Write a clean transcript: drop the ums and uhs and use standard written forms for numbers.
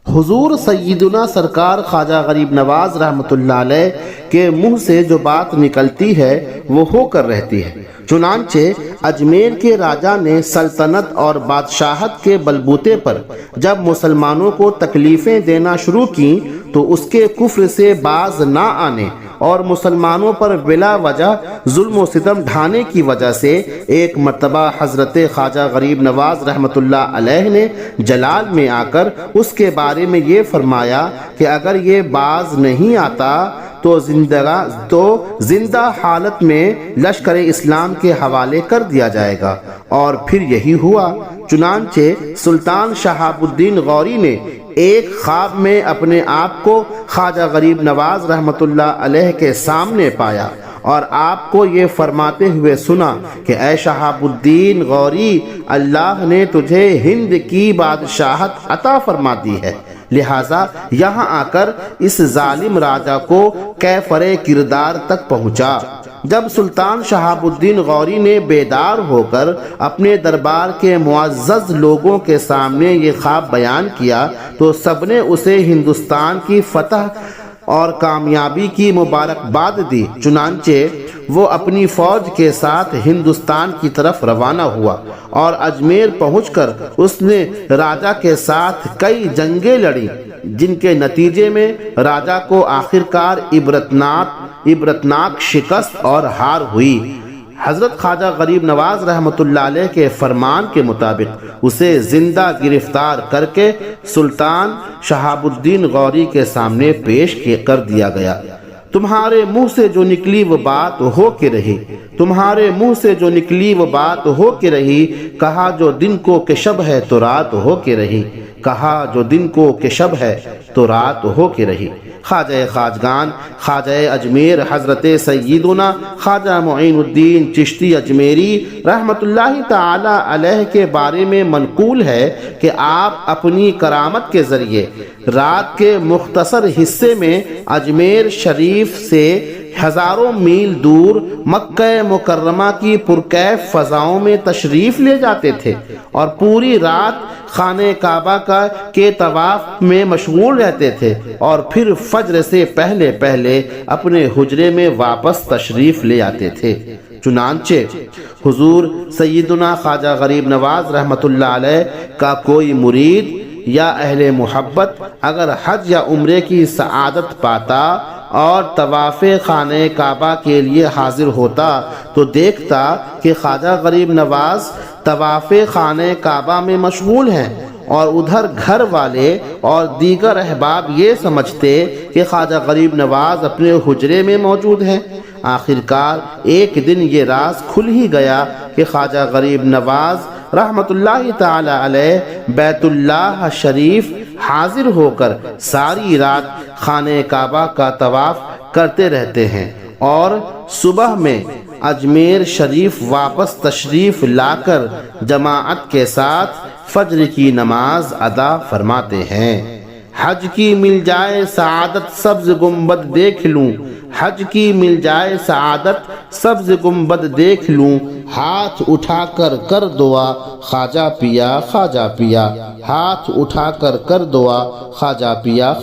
حضور سیدنا سرکار خواجہ غریب نواز رحمۃ اللہ علیہ کے منہ سے جو بات نکلتی ہے وہ ہو کر رہتی ہے۔ چنانچہ اجمیر کے راجہ نے سلطنت اور بادشاہت کے بلبوتے پر جب مسلمانوں کو تکلیفیں دینا شروع کیں تو اس کے کفر سے باز نہ آنے اور مسلمانوں پر بلا وجہ ظلم و ستم ڈھانے کی وجہ سے ایک مرتبہ حضرت خواجہ غریب نواز رحمۃ اللہ علیہ نے جلال میں آ کر اس کے بارے میں یہ فرمایا کہ اگر یہ باز نہیں آتا تو زندہ حالت میں لشکر اسلام کے حوالے کر دیا جائے گا، اور پھر یہی ہوا۔ چنانچہ سلطان شہاب الدین غوری نے ایک خواب میں اپنے آپ کو خواجہ غریب نواز رحمۃ اللہ علیہ کے سامنے پایا اور آپ کو یہ فرماتے ہوئے سنا کہ اے شہاب الدین غوری، اللہ نے تجھے ہند کی بادشاہت عطا فرما دی ہے، لہٰذا یہاں آ کر اس ظالم راجہ کو کیفر کردار تک پہنچا۔ جب سلطان شہاب الدین غوری نے بیدار ہو کر اپنے دربار کے معزز لوگوں کے سامنے یہ خواب بیان کیا تو سب نے اسے ہندوستان کی فتح اور کامیابی کی مبارکباد دی۔ چنانچہ وہ اپنی فوج کے ساتھ ہندوستان کی طرف روانہ ہوا اور اجمیر پہنچ کر اس نے راجہ کے ساتھ کئی جنگیں لڑیں، جن کے نتیجے میں راجہ کو آخرکار عبرتناک شکست اور ہار ہوئی۔ حضرت خواجہ غریب نواز رحمۃ اللہ علیہ کے فرمان کے مطابق اسے زندہ گرفتار کر کے سلطان شہاب الدین غوری کے سامنے پیش کر دیا گیا۔ تمہارے منہ سے جو نکلی وہ بات ہو کے رہی، تمہارے منہ سے جو نکلی وہ بات ہو کے رہی، کہا جو دن کو کہ شب ہے تو رات ہو کے رہی، کہا جو دن کو کہ شب ہے تو رات ہو کے رہی۔ خواجہ خواجگان خواجہ اجمیر حضرت سیدنا خواجہ معین الدین چشتی اجمیری رحمت اللہ تعالی علیہ کے بارے میں منقول ہے کہ آپ اپنی کرامت کے ذریعے رات کے مختصر حصے میں اجمیر شریف سے ہزاروں میل دور مکہ مکرمہ کی پرکیف فضاؤں میں تشریف لے جاتے تھے اور پوری رات خانہ کعبہ کے طواف میں مشغول رہتے تھے اور پھر فجر سے پہلے پہلے اپنے حجرے میں واپس تشریف لے آتے تھے۔ چنانچہ حضور سیدنا خواجہ غریب نواز رحمۃ اللہ علیہ کا کوئی مرید یا اہل محبت اگر حج یا عمرے کی سعادت پاتا اور طواف خانہ کعبہ کے لیے حاضر ہوتا تو دیکھتا کہ خواجہ غریب نواز طواف خانہ کعبہ میں مشغول ہیں اور ادھر گھر والے اور دیگر احباب یہ سمجھتے کہ خواجہ غریب نواز اپنے حجرے میں موجود ہیں۔ آخرکار ایک دن یہ راز کھل ہی گیا کہ خواجہ غریب نواز رحمت اللہ تعالی علیہ بیت اللہ شریف حاضر ہو کر ساری رات خانہ کعبہ کا طواف کرتے رہتے ہیں اور صبح میں اجمیر شریف واپس تشریف لا کر جماعت کے ساتھ فجر کی نماز ادا فرماتے ہیں۔ حج کی مل جائے سعادت سبز گنبد دیکھ لوں، حج کی مل جائے سعادت سبز گنبد دیکھ لوں، ہاتھ اٹھا کر دعا خواجہ پیا خواجہ پیا، ہاتھ اٹھا کر دعا خواجہ پیا